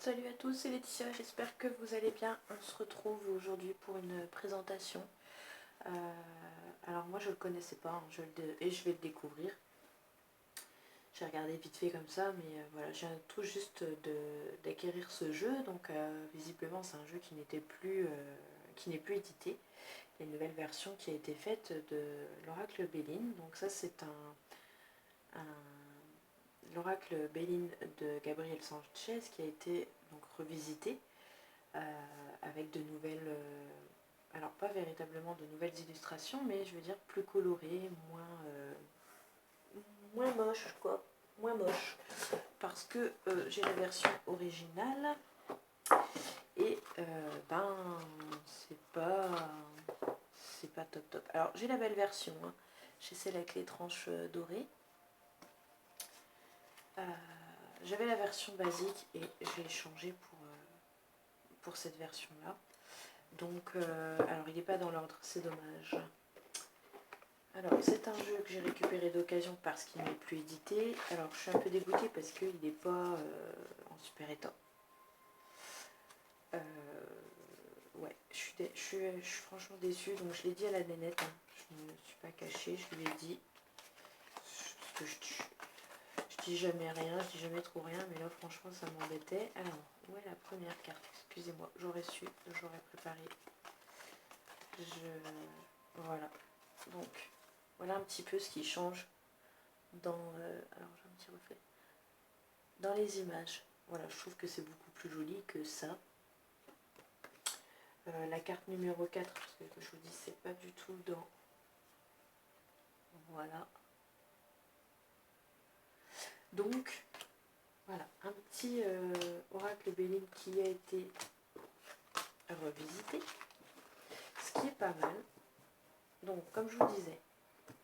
Salut à tous, c'est Laetitia, j'espère que vous allez bien. On se retrouve aujourd'hui pour une présentation. Alors moi je le connaissais pas, et je vais le découvrir. J'ai regardé vite fait comme ça, mais voilà, je viens tout juste d'acquérir ce jeu, donc visiblement c'est un jeu qui n'est plus édité. Il y a une nouvelle version qui a été faite de l'Oracle Belin, donc ça c'est l'Oracle Belin de Gabriel Sanchez qui a été donc revisité avec de nouvelles, alors pas véritablement de nouvelles illustrations, mais je veux dire plus colorées, moins moche quoi, moins moche, parce que j'ai la version originale et ben c'est pas top top. Alors j'ai la belle version, hein. J'ai celle avec les tranches dorées. J'avais la version basique et j'ai changé pour cette version là. Donc alors il n'est pas dans l'ordre, c'est dommage. Alors c'est un jeu que j'ai récupéré d'occasion parce qu'il n'est plus édité. Alors je suis un peu dégoûtée parce qu'il n'est pas en super état. Ouais, je suis franchement déçue. Donc je l'ai dit à la nénette, hein. Je ne me suis pas cachée, je lui ai dit. Parce que je dis jamais rien, je dis jamais trop rien, mais là franchement ça m'embêtait. Alors, où est la première carte? Excusez-moi, j'aurais su, j'aurais préparé. Voilà. Donc, voilà un petit peu ce qui change dans... alors j'ai un petit reflet. Dans les images. Voilà, je trouve que c'est beaucoup plus joli que ça. La carte numéro 4, parce que je vous dis, c'est pas du tout dans... Voilà. Donc, voilà, un petit Oracle Belin qui a été revisité. Ce qui est pas mal. Donc, comme je vous disais,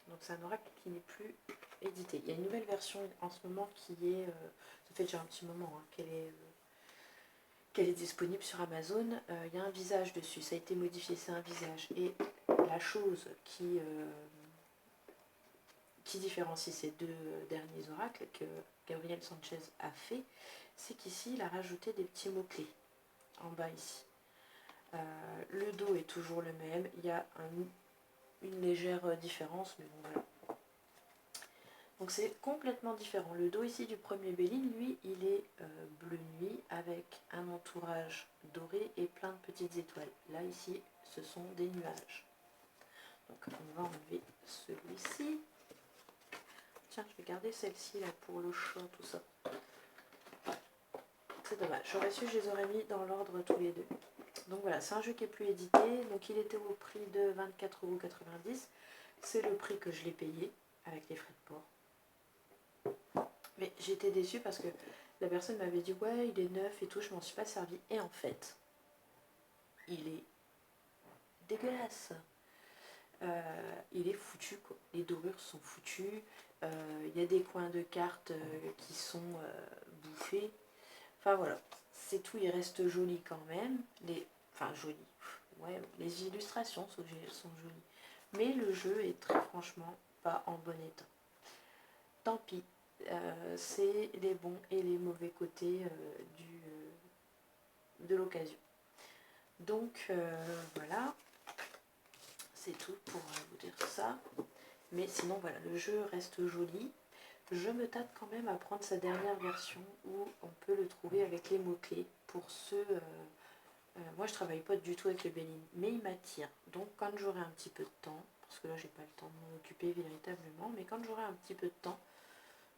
donc c'est un oracle qui n'est plus édité. Il y a une nouvelle version en ce moment qui est... ça fait déjà un petit moment hein, qu'elle est disponible sur Amazon. Il y a un visage dessus, ça a été modifié, c'est un visage. Et la chose qui différencie ces deux derniers oracles que Gabriel Sanchez a fait, c'est qu'ici il a rajouté des petits mots-clés en bas ici. Le dos est toujours le même, il y a une légère différence, mais bon voilà. Donc c'est complètement différent. Le dos ici du premier Belin, lui, il est bleu nuit avec un entourage doré et plein de petites étoiles. Là, ici, ce sont des nuages. Donc on va enlever celui-ci. Tiens, je vais garder celle-ci là pour le chat, tout ça. C'est dommage. J'aurais su, je les aurais mis dans l'ordre tous les deux. Donc voilà, c'est un jeu qui est plus édité. Donc il était au prix de 24,90 €. C'est le prix que je l'ai payé avec les frais de port. Mais j'étais déçue parce que la personne m'avait dit ouais il est neuf et tout, je m'en suis pas servi. Et en fait, il est dégueulasse. Il est foutu quoi. Les dorures sont foutues. Il y a des coins de cartes qui sont bouffés. Enfin voilà, c'est tout, il reste joli quand même. Enfin joli. Ouais, les illustrations sont jolies. Mais le jeu est très franchement pas en bon état. Tant pis. C'est les bons et les mauvais côtés de l'occasion. Donc voilà, c'est tout pour vous dire ça. Mais sinon voilà, le jeu reste joli. Je me tâte quand même à prendre sa dernière version où on peut le trouver avec les mots-clés. Pour ceux... moi je travaille pas du tout avec le Belin, mais il m'attire. Donc quand j'aurai un petit peu de temps, parce que là j'ai pas le temps de m'en occuper véritablement, mais quand j'aurai un petit peu de temps,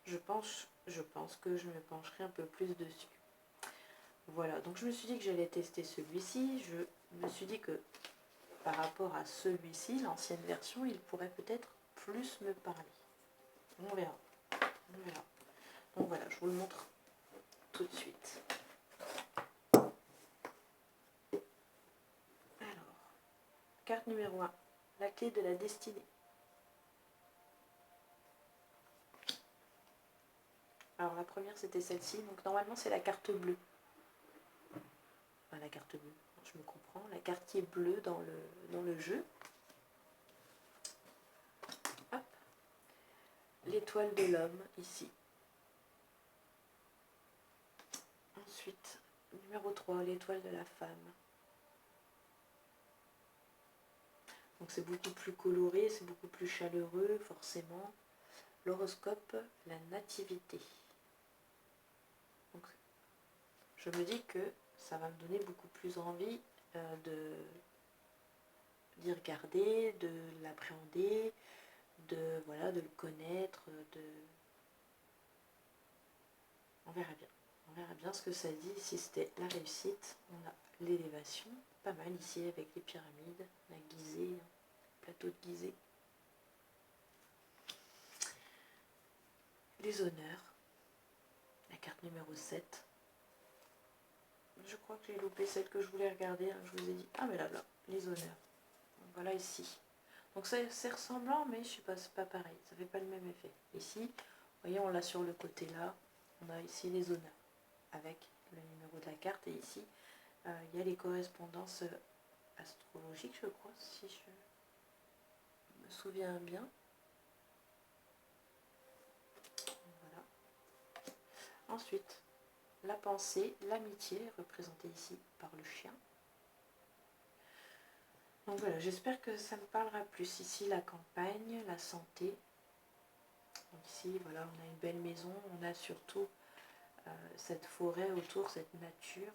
je pense que je me pencherai un peu plus dessus. Voilà, donc je me suis dit que j'allais tester celui-ci. Je me suis dit que par rapport à celui-ci, l'ancienne version, il pourrait peut-être plus me parler. On verra. On verra. Donc voilà, je vous le montre tout de suite. Alors, carte numéro 1, la clé de la destinée. Alors la première c'était celle-ci, donc normalement c'est la carte bleue. Enfin la carte bleue, je me comprends, la carte qui est bleue dans le jeu. Hop. L'étoile de l'homme ici. Ensuite Numéro 3, l'étoile de la femme. Donc c'est beaucoup plus coloré, c'est beaucoup plus chaleureux, forcément. L'horoscope, la nativité. Donc, je me dis que ça va me donner beaucoup plus envie d'y regarder, de l'appréhender, voilà, de le connaître, on verra bien. On verra bien ce que ça dit. Si c'était la réussite, on a l'élévation, pas mal ici avec les pyramides, la Gizeh, le plateau de Gizeh. Les honneurs, la carte numéro 7. Je crois que j'ai loupé celle que je voulais regarder, hein. Je vous ai dit, ah mais là, les honneurs. Donc voilà ici. Donc c'est ressemblant, mais je sais pas, c'est pas pareil, ça fait pas le même effet. Ici, vous voyez, on l'a sur le côté là, on a ici les honneurs, avec le numéro de la carte, et ici, il y a les correspondances astrologiques, je crois, si je me souviens bien. Voilà. Ensuite, la pensée, l'amitié, représentée ici par le chien. Donc voilà, j'espère que ça me parlera plus. Ici, la campagne, la santé. Donc ici, voilà, on a une belle maison, on a surtout cette forêt autour, cette nature.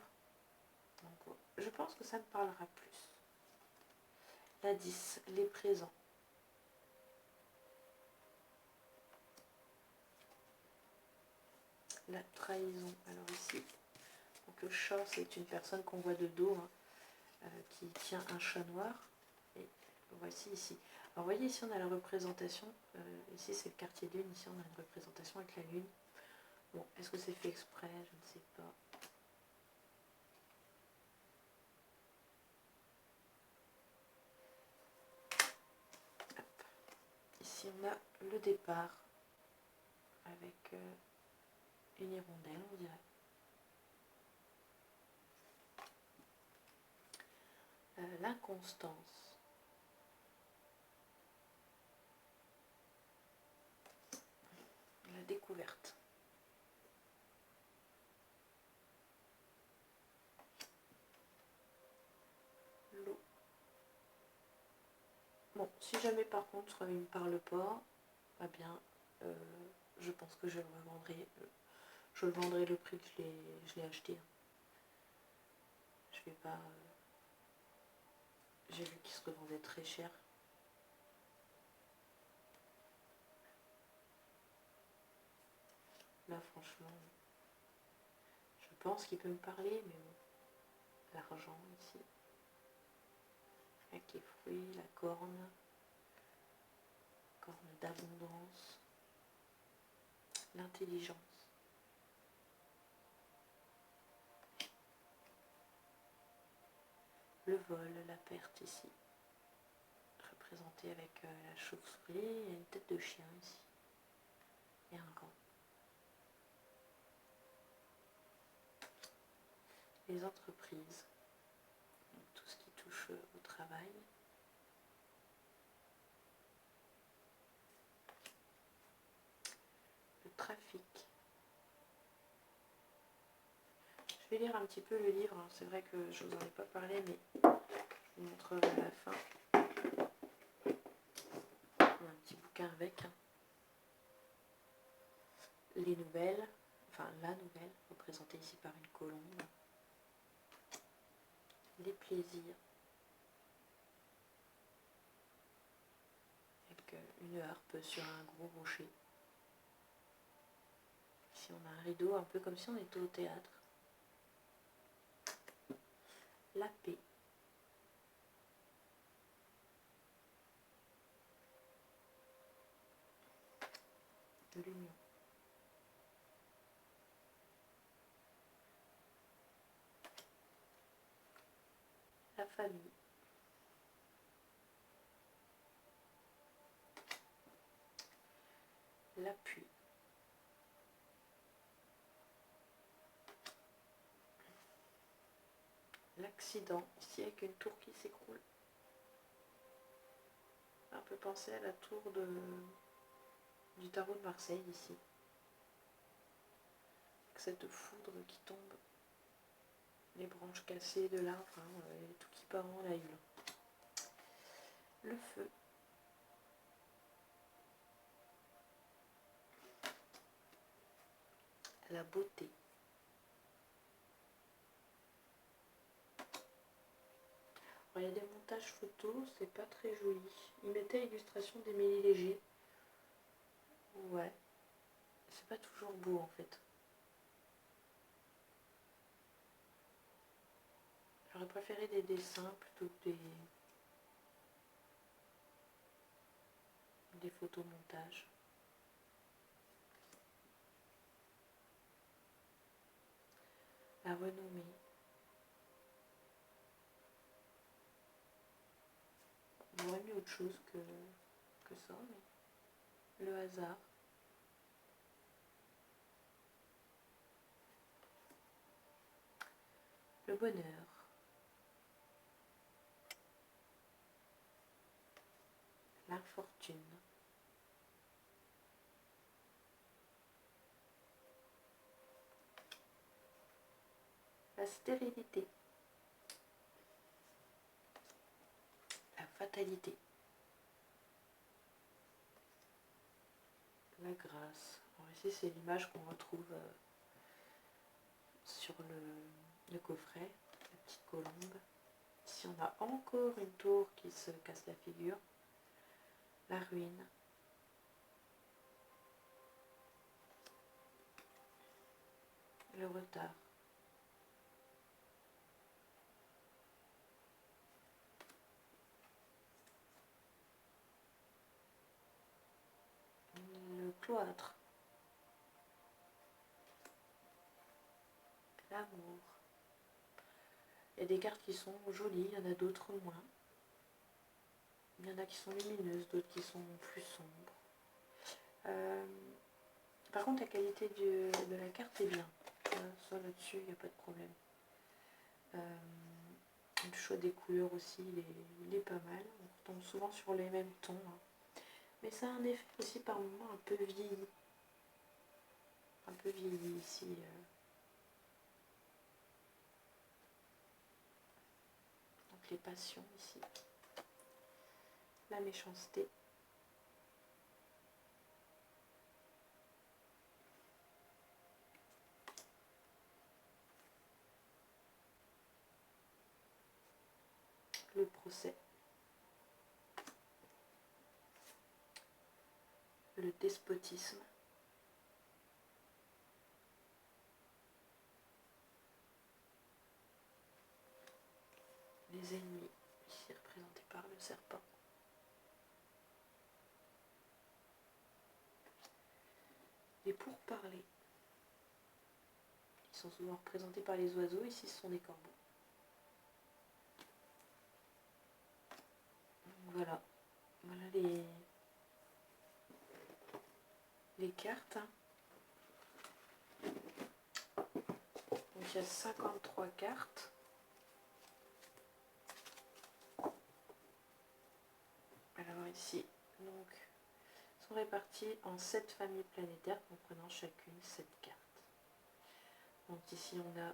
Donc je pense que ça me parlera plus. La 10, les présents. La trahison. Alors ici, donc le chat, c'est une personne qu'on voit de dos, hein, qui tient un chat noir. Et voici ici. Alors vous voyez, ici on a la représentation. Ici c'est le quartier lune, ici on a une représentation avec la lune. Bon, est-ce que c'est fait exprès? Je ne sais pas. Hop. Ici on a le départ avec une hirondelle, on dirait. L'inconstance. La découverte. L'eau. Bon, si jamais par contre il ne me parle pas, eh bien, je pense que je le revendrai. Je le vendrai le prix que je l'ai acheté. Je vais pas. J'ai vu qu'il se revendait très cher. Là, franchement, je pense qu'il peut me parler, mais bon. L'argent ici. Avec les fruits, la corne d'abondance, l'intelligence. Le vol, la perte ici. Représenté avec la chauve-souris et une tête de chien ici. Et un gant. Les entreprises, donc tout ce qui touche au travail. Le trafic. Je vais lire un petit peu le livre, hein. C'est vrai que je ne vous en ai pas parlé, mais je vous montrerai à la fin. On a un petit bouquin avec. Les nouvelles, enfin la nouvelle, représentée ici par une colombe. Les plaisirs. Avec une harpe sur un gros rocher. Ici on a un rideau, un peu comme si on était au théâtre. La paix. L'union. La famille. L'appui. L'accident, ici avec une tour qui s'écroule. Un peu penser à la tour du tarot de Marseille ici. Avec cette foudre qui tombe. les branches cassées de l'arbre, hein, tout qui part en live. Le feu. La beauté. Alors, il y a des montages photos, c'est pas très joli. Il mettait illustration d'Émilie Léger. Ouais. C'est pas toujours beau en fait. J'aurais préféré des dessins plutôt que des photomontages. La renommée. J'aurais mis autre chose que ça, mais le hasard. Le bonheur. L'infortune. La stérilité. La fatalité. La grâce. Alors ici, c'est l'image qu'on retrouve sur le coffret, la petite colombe. Ici, on a encore une tour qui se casse la figure. La ruine. Le retard. Le cloître. L'amour. Il y a des cartes qui sont jolies, il y en a d'autres moins. Il y en a qui sont lumineuses, d'autres qui sont plus sombres. Par contre, la qualité de la carte est bien. Ça là-dessus, il n'y a pas de problème. Le choix des couleurs aussi, il est pas mal. On retombe souvent sur les mêmes tons. Hein. Mais ça a un effet aussi par moments un peu vieilli. Un peu vieilli ici. Donc les passions ici. La méchanceté. Le procès. Le despotisme. Les ennemis, ici représentés par le serpent. Les pourparlers. Ils sont souvent représentés par les oiseaux, ici ce sont des corbeaux. Donc voilà. Voilà les cartes. Donc il y a 53 cartes. Alors ici, donc, sont réparties en 7 familles planétaires comprenant chacune 7 cartes. Donc ici on a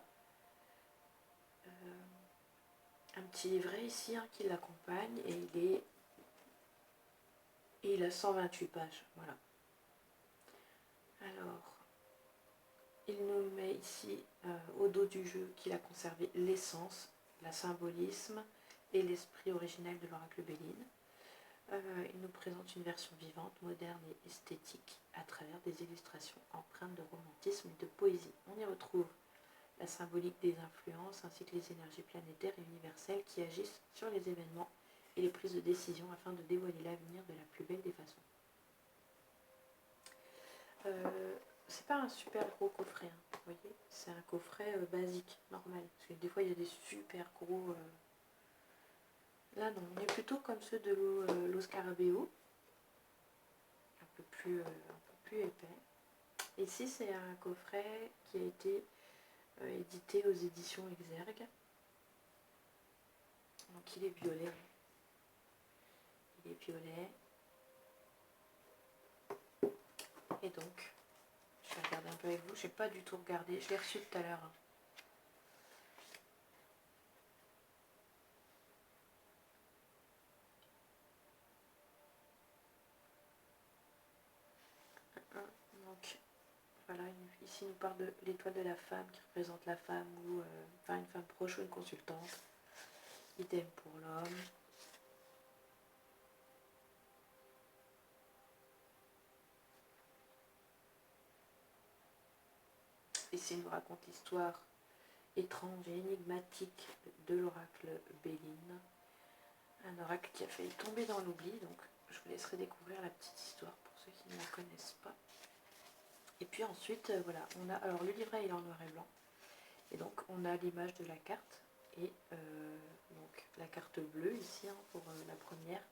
un petit livret ici hein, qui l'accompagne et il a 128 pages. Voilà. Alors, il nous met ici au dos du jeu qu'il a conservé l'essence, la symbolisme et l'esprit originel de l'oracle Béline. Il nous présente une version vivante, moderne et esthétique à travers des illustrations empreintes de romantisme et de poésie. On y retrouve la symbolique des influences ainsi que les énergies planétaires et universelles qui agissent sur les événements et les prises de décision afin de dévoiler l'avenir de la plus belle des façons. C'est pas un super gros coffret, hein, vous voyez, c'est un coffret basique, normal. Parce que des fois il y a des super gros. Là non, on est plutôt comme ceux de Lo Scarabeo, un peu plus épais. Ici c'est un coffret qui a été édité aux éditions Exergue. Donc il est violet. Il est violet. Et donc, je vais regarder un peu avec vous. Je n'ai pas du tout regardé. Je l'ai reçu tout à l'heure. Voilà, ici, il nous parle de l'étoile de la femme qui représente la femme ou enfin une femme proche ou une consultante. Idem pour l'homme. Ici, il nous raconte l'histoire étrange et énigmatique de l'oracle Béline. Un oracle qui a failli tomber dans l'oubli, donc je vous laisserai découvrir la petite histoire pour ceux qui ne la connaissent pas. Et puis ensuite, voilà, on a, alors le livret il est en noir et blanc, et donc on a l'image de la carte, et donc la carte bleue ici, hein, pour la première.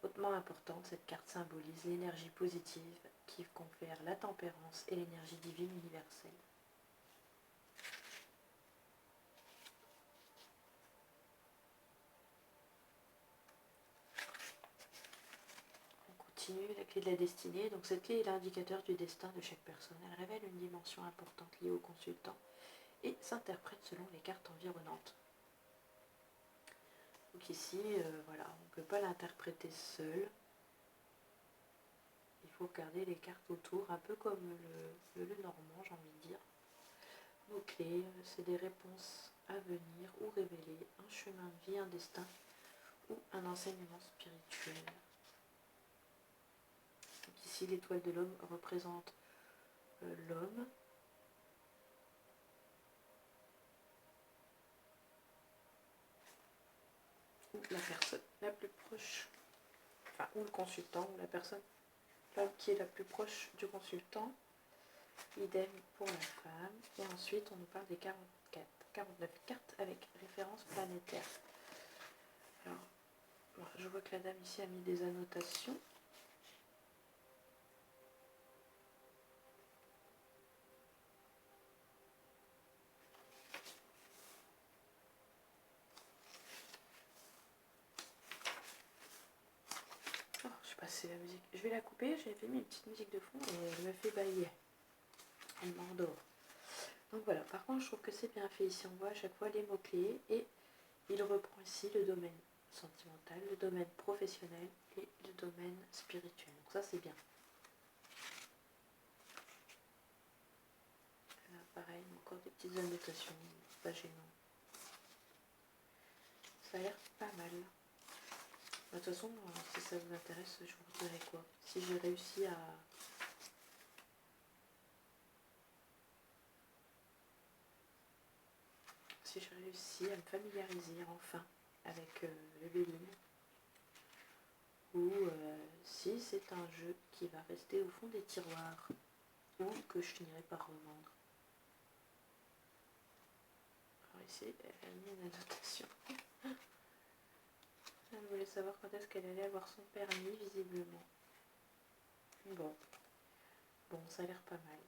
Hautement importante, cette carte symbolise l'énergie positive qui confère la tempérance et l'énergie divine universelle. La clé de la destinée. Donc cette clé est l'indicateur du destin de chaque personne. Elle révèle une dimension importante liée au consultant et s'interprète selon les cartes environnantes. Donc ici, voilà, on ne peut pas l'interpréter seul. Il faut regarder les cartes autour, un peu comme le normand, j'ai envie de dire. Nos clés, c'est des réponses à venir ou révéler, un chemin de vie, un destin ou un enseignement spirituel. Donc ici, l'étoile de l'homme représente l'homme. Ou la personne la plus proche, enfin, ou le consultant, ou la personne qui est la plus proche du consultant. Idem pour la femme. Et ensuite, on nous parle des 49 cartes avec référence planétaire. Alors, je vois que la dame ici a mis des annotations. Oh, je suis passée la musique. Je vais la couper, j'avais mis une petite musique de fond et elle me fait bailler. Elle m'endort. Donc voilà, par contre, je trouve que c'est bien fait. Ici, on voit à chaque fois les mots-clés et il reprend ici le domaine sentimental, le domaine professionnel et le domaine spirituel. Donc ça, c'est bien. Là, pareil, encore des petites annotations, pas gênant. Ça a l'air pas mal. De toute façon, si ça vous intéresse, je vous dirai quoi. Si j'ai réussi à... Si j'ai réussi à me familiariser enfin avec le Béline, ou si c'est un jeu qui va rester au fond des tiroirs, ou que je finirai par revendre. Alors ici, elle a mis une annotation. Elle voulait savoir quand est-ce qu'elle allait avoir son permis, visiblement. Bon, ça a l'air pas mal.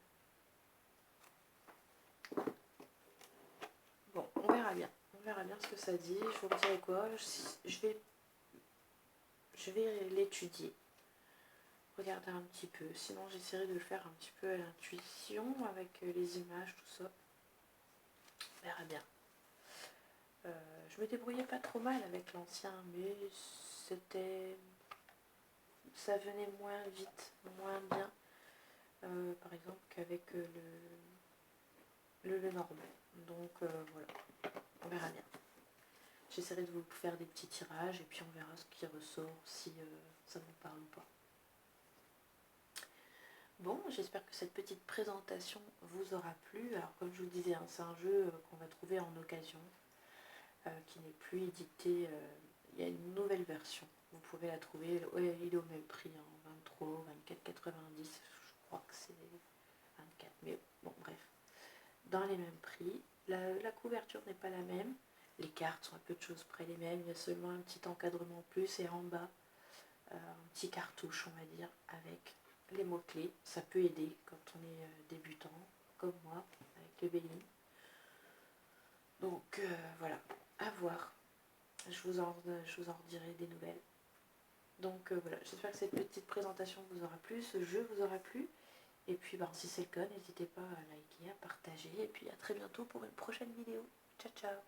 Bon, on verra bien. On verra bien ce que ça dit. Je vous dirai quoi. Je vais l'étudier. Regarder un petit peu. Sinon, j'essaierai de le faire un petit peu à l'intuition avec les images, tout ça. On verra bien. Je me débrouillais pas trop mal avec l'ancien, mais ça venait moins vite, moins bien, par exemple qu'avec le normand. Donc voilà, on verra bien. J'essaierai de vous faire des petits tirages et puis on verra ce qui ressort, si ça vous parle ou pas. Bon, j'espère que cette petite présentation vous aura plu. Alors comme je vous le disais, hein, c'est un jeu qu'on va trouver en occasion, qui n'est plus édité. Il y a une nouvelle version. Vous pouvez la trouver, ouais, il est au même prix, hein, 23, 24,90, je crois que c'est 24, mais bon, bref. Dans les mêmes prix. La couverture n'est pas la même. Les cartes sont à peu de choses près les mêmes. Il y a seulement un petit encadrement plus et en bas, un petit cartouche, on va dire, avec les mots-clés. Ça peut aider quand on est débutant, comme moi, avec le Béline. Donc voilà, à voir. Je vous en redirai des nouvelles. Donc voilà, j'espère que cette petite présentation vous aura plu, ce jeu vous aura plu. Et puis si c'est le cas, n'hésitez pas à liker, à partager. Et puis à très bientôt pour une prochaine vidéo. Ciao ciao.